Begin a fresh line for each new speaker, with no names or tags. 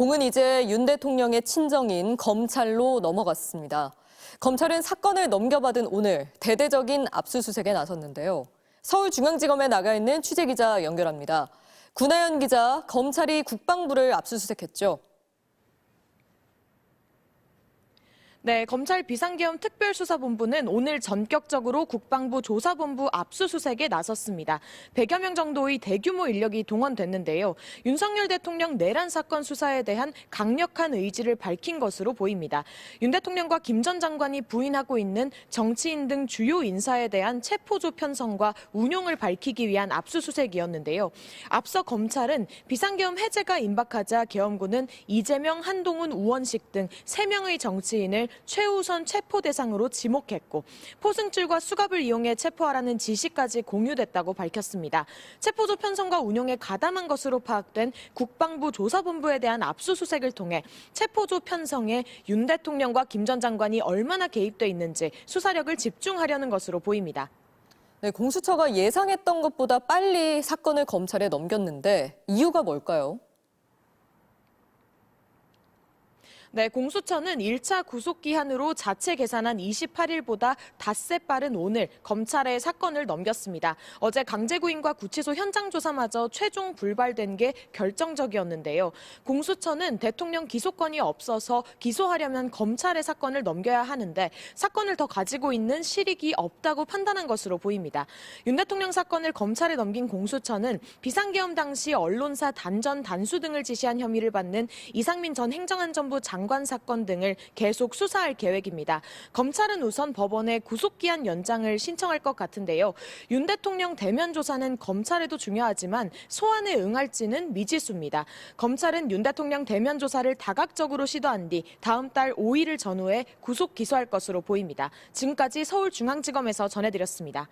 공은 이제 윤 대통령의 친정인 검찰로 넘어갔습니다. 검찰은 사건을 넘겨받은 오늘 대대적인 압수수색에 나섰는데요. 서울중앙지검에 나가 있는 취재기자 연결합니다. 구나연 기자, 검찰이 국방부를 압수수색했죠.
네, 검찰 비상계엄 특별수사본부는 오늘 전격적으로 국방부 조사본부 압수수색에 나섰습니다. 100여 명 정도의 대규모 인력이 동원됐는데요. 윤석열 대통령 내란 사건 수사에 대한 강력한 의지를 밝힌 것으로 보입니다. 윤 대통령과 김 전 장관이 부인하고 있는 정치인 등 주요 인사에 대한 체포조 편성과 운용을 밝히기 위한 압수수색이었는데요. 앞서 검찰은 비상계엄 해제가 임박하자 계엄군은 이재명, 한동훈, 우원식 등 3명의 정치인을 최우선 체포 대상으로 지목했고 포승줄과 수갑을 이용해 체포하라는 지시까지 공유됐다고 밝혔습니다. 체포조 편성과 운용에 가담한 것으로 파악된 국방부 조사본부에 대한 압수수색을 통해 체포조 편성에 윤 대통령과 김 전 장관이 얼마나 개입돼 있는지 수사력을 집중하려는 것으로 보입니다.
네, 공수처가 예상했던 것보다 빨리 사건을 검찰에 넘겼는데 이유가 뭘까요?
네, 공수처는 1차 구속기한으로 자체 계산한 28일보다 닷새 빠른 오늘 검찰에 사건을 넘겼습니다. 어제 강제구인과 구치소 현장 조사마저 최종 불발된 게 결정적이었는데요. 공수처는 대통령 기소권이 없어서 기소하려면 검찰에 사건을 넘겨야 하는데 사건을 더 가지고 있는 실익이 없다고 판단한 것으로 보입니다. 윤 대통령 사건을 검찰에 넘긴 공수처는 비상계엄 당시 언론사 단전 단수 등을 지시한 혐의를 받는 이상민 전 행정안전부 장관 사건 등을 계속 수사할 계획입니다. 검찰은 우선 법원에 구속기한 연장을 신청할 것 같은데요. 윤 대통령 대면 조사는 검찰에도 중요하지만 소환에 응할지는 미지수입니다. 검찰은 윤 대통령 대면 조사를 다각적으로 시도한 뒤 다음 달 5일을 전후해 구속 기소할 것으로 보입니다. 지금까지 서울중앙지검에서 전해드렸습니다.